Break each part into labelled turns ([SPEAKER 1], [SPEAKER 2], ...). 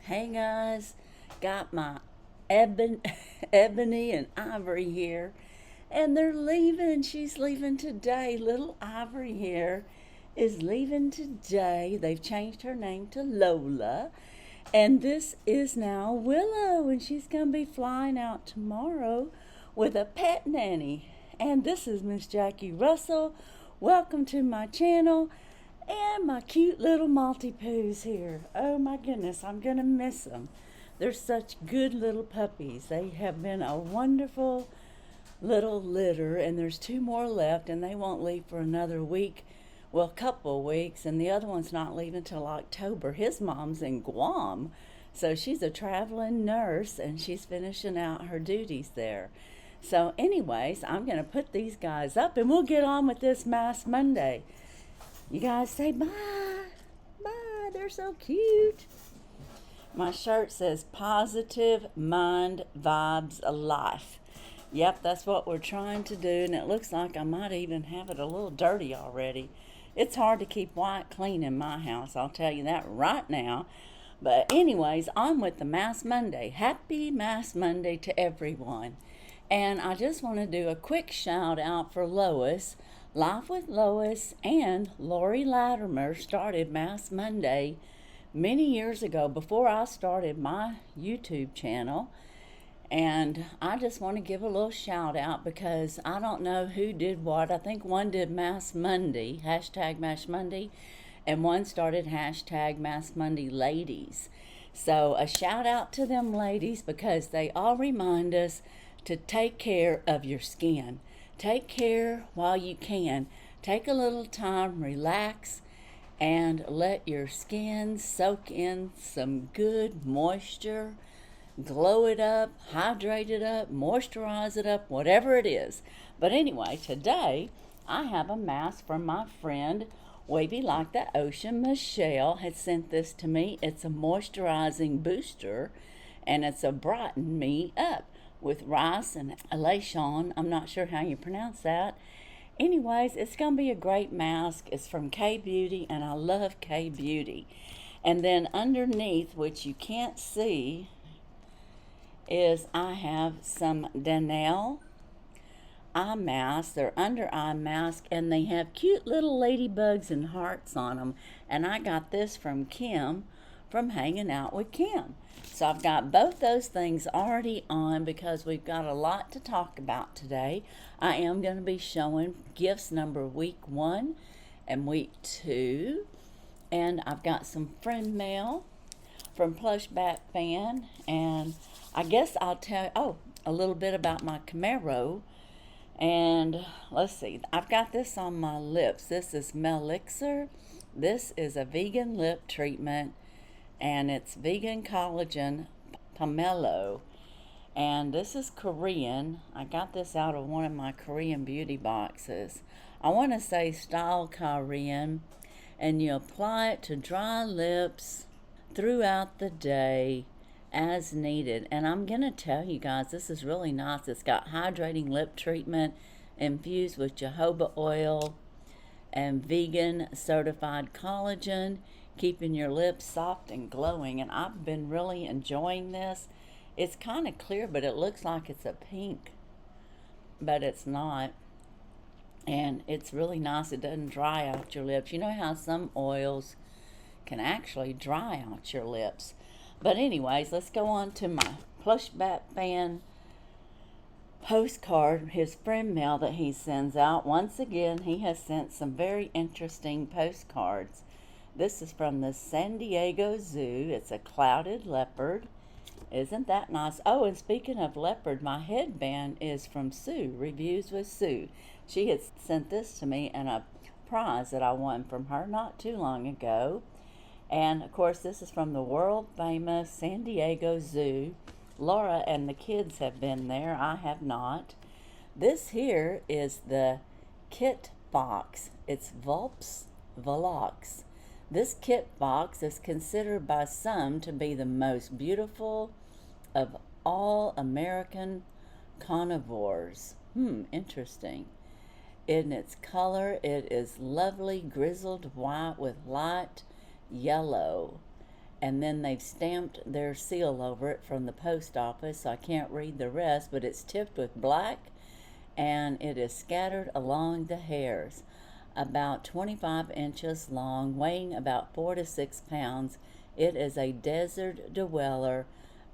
[SPEAKER 1] Hey guys, got my Ebony and Ivory here, and they're leaving. She's leaving today. Little Ivory here is leaving today. They've changed her name to Lola, and this is now Willow, and she's gonna be flying out tomorrow with a pet nanny. And this is Miss Jackie Russell. Welcome to my channel. And my cute little Maltipoos here. Oh my goodness, I'm going to miss them. They're such good little puppies. They have been a wonderful little litter, and there's two more left, and they won't leave for another week. Well, a couple of weeks, and the other one's not leaving till October. His mom's in Guam, so she's a traveling nurse, and she's finishing out her duties there. So anyways, I'm going to put these guys up, and we'll get on with this Mass Monday. You guys say bye. Bye. They're so cute. My shirt says Positive Mind Vibes Life. Yep, that's what we're trying to do, and it looks like I might even have it a little dirty already. It's hard to keep white clean in my house, I'll tell you that right now. But anyways, on with the Mass Monday. Happy Mass Monday to everyone. And I just want to do a quick shout out for Lois. Life with Lois and Lori Latimer started Mass Monday many years ago before I started my YouTube channel. And I just want to give a little shout out because I don't know who did what. I think one did Mass Monday, hashtag Mass Monday, and one started hashtag Mass Monday Ladies. So a shout out to them ladies because they all remind us to take care of your skin. Take care while you can. Take a little time, relax, and let your skin soak in some good moisture. Glow it up, hydrate it up, moisturize it up, whatever it is. But anyway, today I have a mask from my friend Wavy Like the Ocean. Michelle had sent this to me. It's a moisturizing booster, and it's a brighten me up with rice and elation. I'm not sure how you pronounce that. Anyways, it's going to be a great mask. It's from K Beauty, and I love K Beauty. And then underneath, which you can't see, is I have some Danelle eye masks. They're under eye mask, and they have cute little ladybugs and hearts on them. And I got this from Kim from Hanging Out with Kim. So I've got both those things already on because we've got a lot to talk about today. I am going to be showing gifts number week 1 and week 2. And I've got some friend mail from Plush Bat Fan. And I guess I'll tell a little bit about my Camaro. And let's see, I've got this on my lips. This is Melixir. This is a vegan lip treatment, and it's vegan collagen pomelo, and this is Korean. I got this out of one of my Korean beauty boxes. I want to say style Korean, and you apply it to dry lips throughout the day as needed. And I'm gonna tell you guys, this is really nice. It's got hydrating lip treatment infused with jojoba oil and vegan certified collagen, keeping your lips soft and glowing. And I've been really enjoying this. It's kind of clear, but it looks like it's a pink, but it's not. And it's really nice. It doesn't dry out your lips. You know how some oils can actually dry out your lips. But anyways, let's go on to my Plush Bat Fan postcard, his friend mail that he sends out. Once again, he has sent some very interesting postcards. This is from the San Diego Zoo. It's a clouded leopard. Isn't that nice? Oh, and speaking of leopard, my headband is from Sue, Reviews with Sue. She had sent this to me and a prize that I won from her not too long ago. And of course, this is from the world famous San Diego Zoo. Laura and the kids have been there. I have not. This here is the kit box. It's Vulpes Velox. This kit box is considered by some to be the most beautiful of all American carnivores. Interesting. In its color, it is lovely grizzled white with light yellow. and then they've stamped their seal over it from the post office, so I can't read the rest, but it's tipped with black, and it is scattered along the hairs. About 25 inches long, weighing about 4 to 6 pounds. It is a desert dweller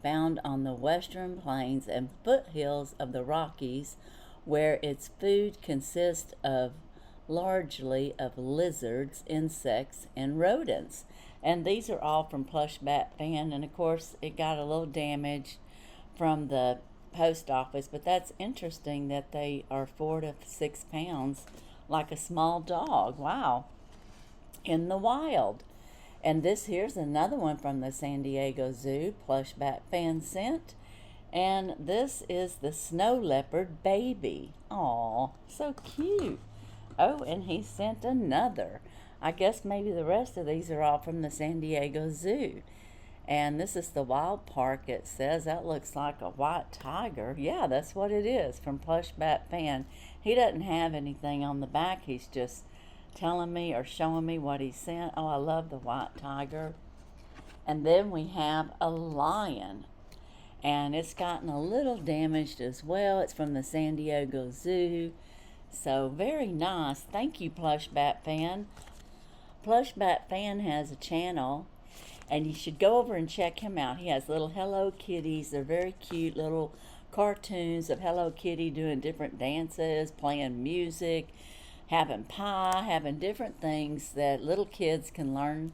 [SPEAKER 1] found on the western plains and foothills of the Rockies, where its food consists of largely of lizards, insects, and rodents. And these are all from Plush Bat Fan, and of course it got a little damaged from the post office, but that's interesting that they are 4 to 6 pounds, like a small dog. Wow. In the wild. And this here's another one from the San Diego Zoo, Plush Bat Fan sent. And this is the snow leopard baby. Aw, so cute. Oh, and he sent another. I guess maybe the rest of these are all from the San Diego Zoo. And this is the wild park, it says. That looks like a white tiger. Yeah, that's what it is, from Plush Bat Fan. He doesn't have anything on the back. He's just telling me or showing me what he sent. Oh, I love the white tiger. And then we have a lion. And it's gotten a little damaged as well. It's from the San Diego Zoo. So very nice. Thank you, Plush Bat Fan. Plush Bat Fan has a channel, and you should go over and check him out. He has little Hello Kitties. They're very cute little cartoons of Hello Kitty doing different dances, playing music, having pie, having different things that little kids can learn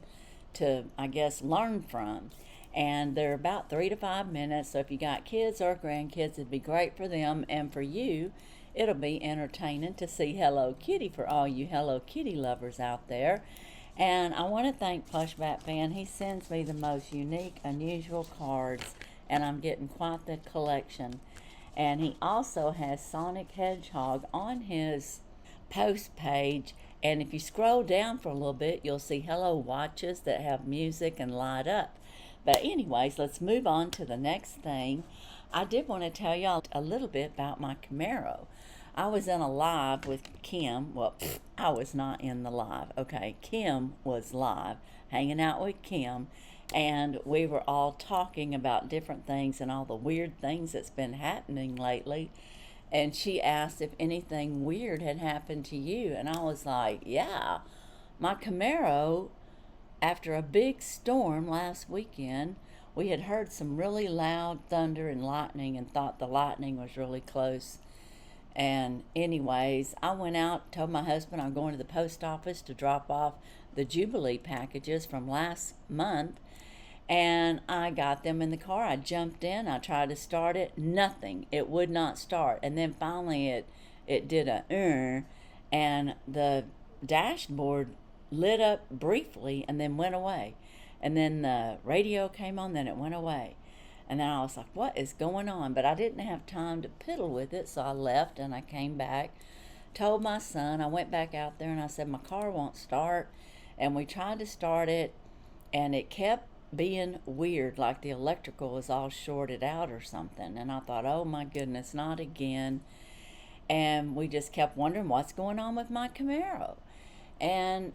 [SPEAKER 1] to, I guess, learn from. And they're about 3 to 5 minutes, so if you got kids or grandkids, it'd be great for them, and for you, it'll be entertaining to see Hello Kitty for all you Hello Kitty lovers out there. And I want to thank Plush Bat Fan. He sends me the most unique, unusual cards, and I'm getting quite the collection. And he also has Sonic Hedgehog on his post page, and if you scroll down for a little bit, you'll see Hello Watches that have music and light up. But anyways, let's move on to the next thing. I did want to tell y'all a little bit about my Camaro. I was in a live with Kim. Well, I was not in the live. Okay, Kim was live, hanging out with Kim, and we were all talking about different things and all the weird things that's been happening lately. And she asked if anything weird had happened to you, and I was like, yeah, my Camaro, after a big storm last weekend, we had heard some really loud thunder and lightning and thought the lightning was really close. And anyways, I went out, told my husband I'm going to the post office to drop off the Jubilee packages from last month. And I got them in the car. I jumped in. I tried to start it. Nothing. It would not start. And then finally it did a and the dashboard lit up briefly and then went away. And then the radio came on, then it went away. And then I was like, what is going on? But I didn't have time to piddle with it, so I left and I came back, told my son. I went back out there and I said, my car won't start. And we tried to start it, and it kept being weird, like the electrical was all shorted out or something. And I thought, oh my goodness, not again. And we just kept wondering what's going on with my Camaro. And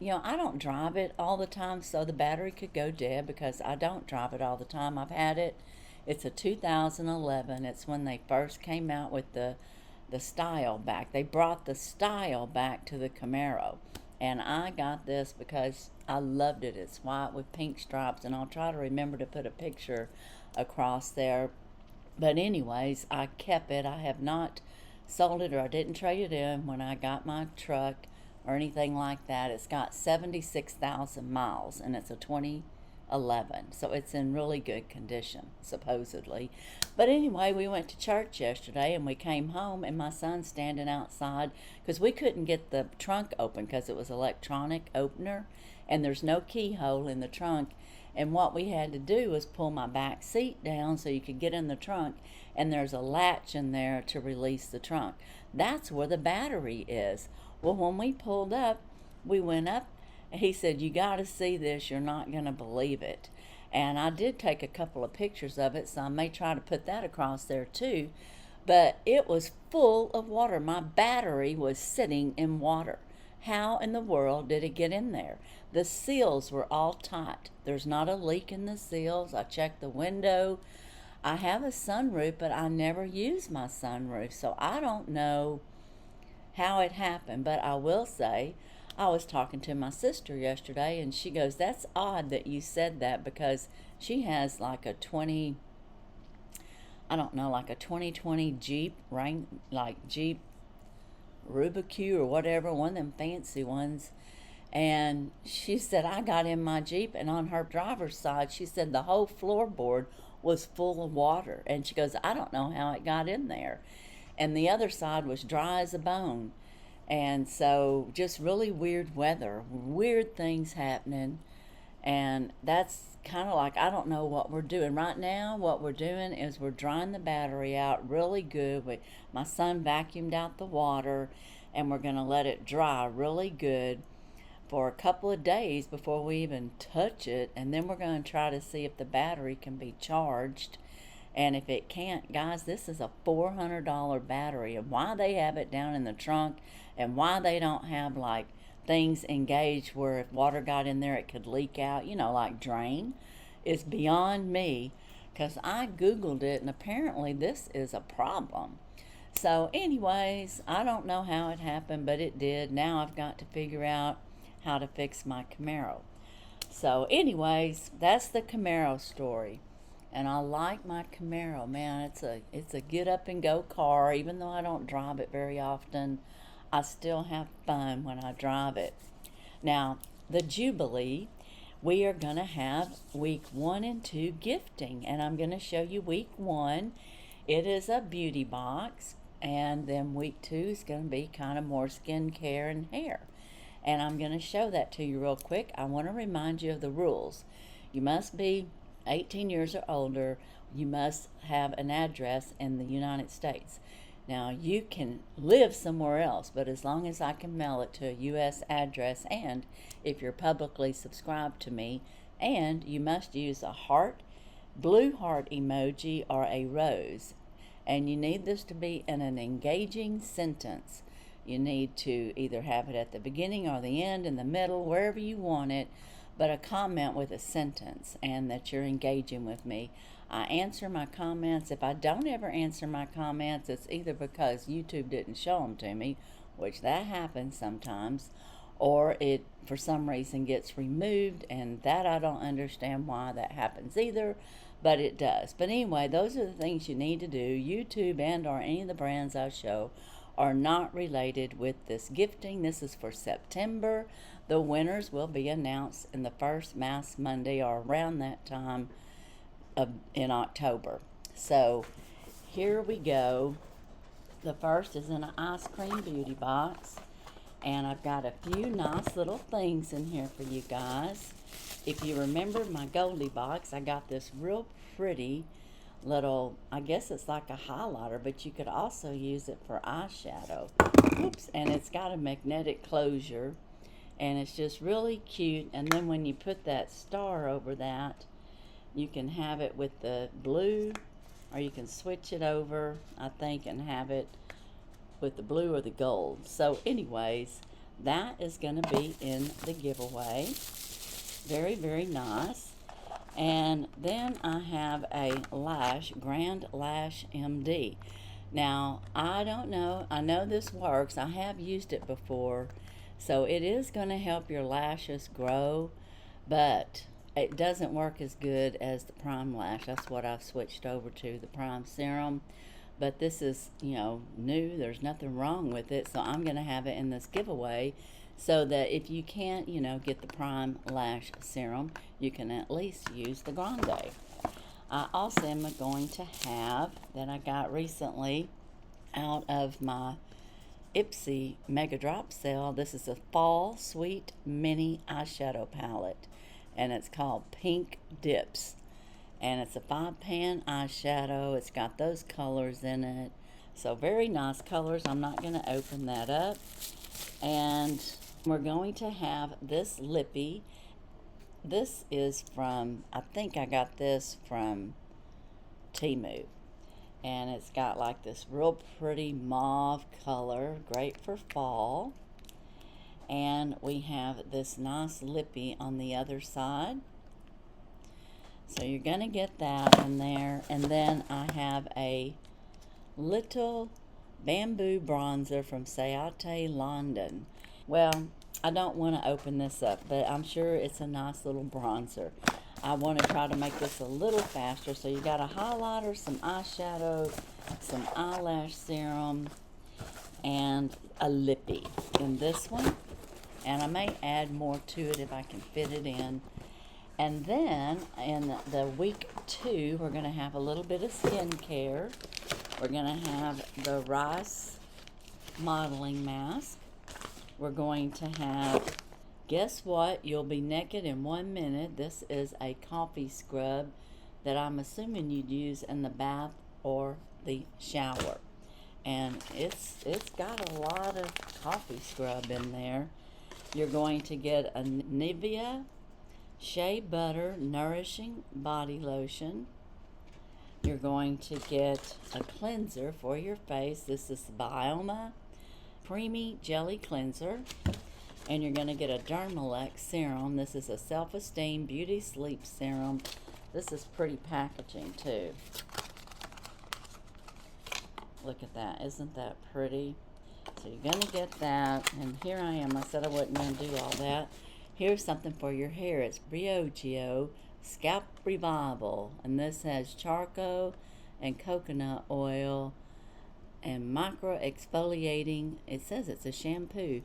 [SPEAKER 1] I don't drive it all the time, so the battery could go dead because I don't drive it all the time. I've had it. It's a 2011. It's when they first came out with the style back. They brought the style back to the Camaro. And I got this because I loved it. It's white with pink stripes, and I'll try to remember to put a picture across there. But anyways, I kept it. I have not sold it, or I didn't trade it in when I got my truck or anything like that. It's got 76,000 miles, and it's a 2011, so it's in really good condition, supposedly. But anyway, we went to church yesterday, and we came home, and my son's standing outside because we couldn't get the trunk open because it was electronic opener, and there's no keyhole in the trunk. And what we had to do was pull my back seat down so you could get in the trunk, and there's a latch in there to release the trunk. That's where the battery is. Well, when we pulled up, we went up, and he said, you got to see this. You're not going to believe it. And I did take a couple of pictures of it, so I may try to put that across there too. But it was full of water. My battery was sitting in water. How in the world did it get in there? The seals were all tight. There's not a leak in the seals. I checked the window. I have a sunroof, but I never use my sunroof, so I don't know how it happened. But I will say, I was talking to my sister yesterday, and she goes, "That's odd that you said that," because she has like a 2020 Jeep, like Jeep Rubicue or whatever, one of them fancy ones. And she said, I got in my Jeep, and on her driver's side, she said the whole floorboard was full of water. And she goes, I don't know how it got in there. And the other side was dry as a bone. And so just really weird weather, weird things happening. And that's kind of like, I don't know what we're doing. Right now, what we're doing is we're drying the battery out really good. My son vacuumed out the water, and we're going to let it dry really good for a couple of days before we even touch it. And then we're going to try to see if the battery can be charged. And if it can't, guys, this is a $400 battery. And why they have it down in the trunk, and why they don't have like things engaged where if water got in there it could leak out, like drain, is beyond me, because I googled it and apparently this is a problem. So anyways, I don't know how it happened, but it did. Now I've got to figure out how to fix my Camaro. So anyways, that's the Camaro story. And I like my Camaro, man. It's a get up and go car. Even though I don't drive it very often, I still have fun when I drive it. Now, the Jubilee, we are going to have week 1 and 2 gifting, and I'm going to show you week 1. It is a beauty box, and then week 2 is going to be kind of more skincare and hair. And I'm going to show that to you real quick. I want to remind you of the rules. You must be 18 years or older. You must have an address in the United States. Now, you can live somewhere else, but as long as I can mail it to a U.S. address, and if you're publicly subscribed to me, and you must use a heart, blue heart emoji, or a rose. And you need this to be in an engaging sentence. You need to either have it at the beginning or the end, in the middle, wherever you want it, but a comment with a sentence, and that you're engaging with me. I answer my comments. If I don't ever answer my comments, it's either because YouTube didn't show them to me, which that happens sometimes, or it for some reason gets removed, and that I don't understand why that happens either, but it does. But anyway, those are the things you need to do. YouTube and or any of the brands I show are not related with this gifting. This is for September. The winners will be announced in the first Mass Monday or around that time in October. So here we go. The first is in an ice cream beauty box, and I've got a few nice little things in here for you guys. If you remember my Goldie box, I got this real pretty little, I guess it's like a highlighter, but you could also use it for eyeshadow. Oops, and it's got a magnetic closure, and it's just really cute. And then when you put that star over that, you can have it with the blue, or you can switch it over, I think, and have it with the blue or the gold. So anyways, that is going to be in the giveaway. Very, very nice. And then I have a lash, Grand Lash MD. Now, I don't know. I know this works. I have used it before. So it is going to help your lashes grow, but it doesn't work as good as the Prime Lash. That's what I've switched over to, the Prime Serum. But this is, new. There's nothing wrong with it. So I'm going to have it in this giveaway so that if you can't, get the Prime Lash Serum, you can at least use the Grande. I also am going to have, that I got recently out of my Ipsy Mega Drop sale, this is a Fall Sweet Mini Eyeshadow Palette, and it's called Pink Dips. And it's a 5-pan eyeshadow. It's got those colors in it. So very nice colors. I'm not going to open that up. And we're going to have this lippy. This is from, I think I got this from Temu. And it's got like this real pretty mauve color. Great for fall. And we have this nice lippy on the other side. So you're going to get that in there. And then I have a little bamboo bronzer from Sayate, London. Well, I don't want to open this up, but I'm sure it's a nice little bronzer. I want to try to make this a little faster. So you got a highlighter, some eyeshadow, some eyelash serum, and a lippy in this one. And I may add more to it if I can fit it in. And then in the week 2, we're going to have a little bit of skincare. We're going to have the rice modeling mask. We're going to have, guess what? You'll be naked in 1 minute. This is a coffee scrub that I'm assuming you'd use in the bath or the shower. And it's got a lot of coffee scrub in there. You're going to get a Nivea Shea Butter Nourishing Body Lotion. You're going to get a cleanser for your face. This is Bioma Creamy Jelly Cleanser. And you're going to get a Dermalex Serum. This is a Self-Esteem Beauty Sleep Serum. This is pretty packaging too. Look at that. Isn't that pretty? So you're going to get that. And here I am. I said I wasn't going to do all that. Here's something for your hair. It's Briogeo Scalp Revival. And this has charcoal and coconut oil and micro exfoliating. It says it's a shampoo.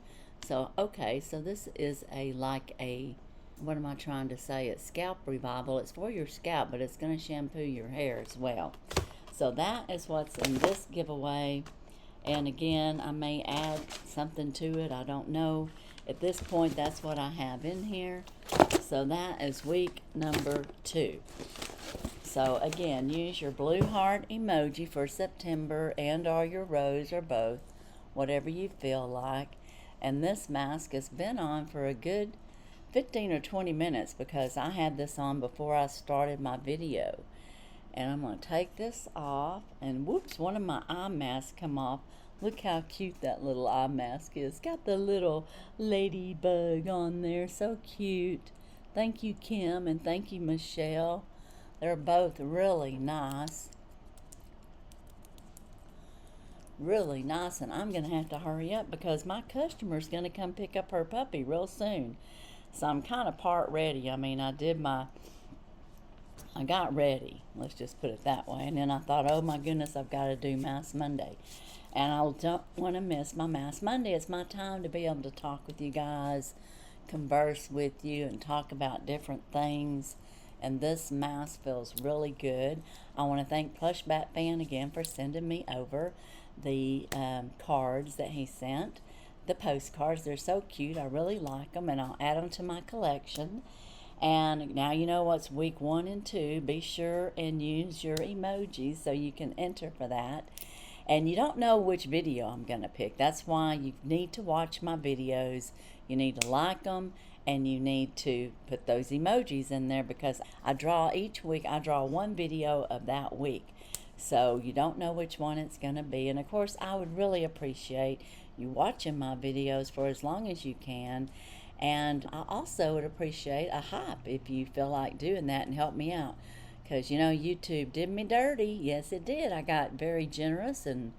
[SPEAKER 1] So, okay, so this is what am I trying to say? It's Scalp Revival. It's for your scalp, but it's going to shampoo your hair as well. So that is what's in this giveaway. And again, I may add something to it. I don't know. At this point, that's what I have in here. So that is week number 2. So again, use your blue heart emoji for September and or your rose or both, whatever you feel like. And this mask has been on for a good 15 or 20 minutes because I had this on before I started my video. And I'm going to take this off, and whoops, one of my eye masks come off. Look how cute that little eye mask is. Got the little ladybug on there. So cute. Thank you, Kim, and thank you, Michelle. They're both really nice. Really nice, and I'm going to have to hurry up because my customer's going to come pick up her puppy real soon. So I'm kind of part ready. I mean, I got ready, let's just put it that way, and then I thought, oh my goodness, I've got to do Mask Monday, and I don't want to miss my Mask Monday. It's my time to be able to talk with you guys, converse with you, and talk about different things, and this mask feels really good. I want to thank Plush Bat Fan again for sending me over the cards that he sent, the postcards. They're so cute. I really like them, and I'll add them to my collection. And now you know what's week 1 and 2. Be sure and use your emojis so you can enter for that. And you don't know which video I'm going to pick. That's why you need to watch my videos. You need to like them, and you need to put those emojis in there because each week I draw one video of that week. So you don't know which one it's going to be. And of course, I would really appreciate you watching my videos for as long as you can. And I also would appreciate a hype if you feel like doing that and help me out. Because, you know, YouTube did me dirty. Yes, it did. I got very generous, and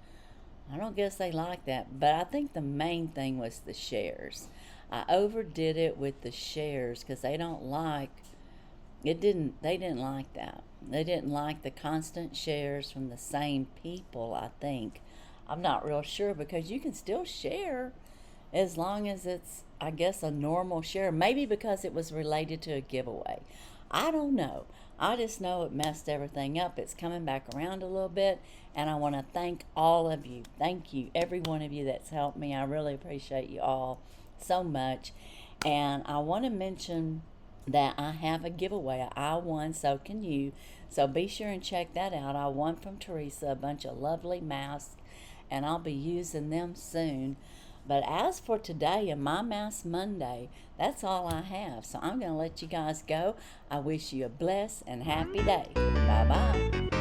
[SPEAKER 1] I don't guess they like that. But I think the main thing was the shares. I overdid it with the shares because they didn't like that. They didn't like the constant shares from the same people, I think. I'm not real sure because you can still share as long as it's, I guess, a normal share. Maybe because it was related to a giveaway. I don't know. I just know it messed everything up. It's coming back around a little bit, and I want to thank all of you. Thank you, every one of you that's helped me. I really appreciate you all so much. And I want to mention that I have a giveaway. I won, so can you. So be sure and check that out. I won from Teresa a bunch of lovely masks, and I'll be using them soon. But as for today and my Mask Monday, that's all I have. So I'm going to let you guys go. I wish you a blessed and happy day. Bye-bye.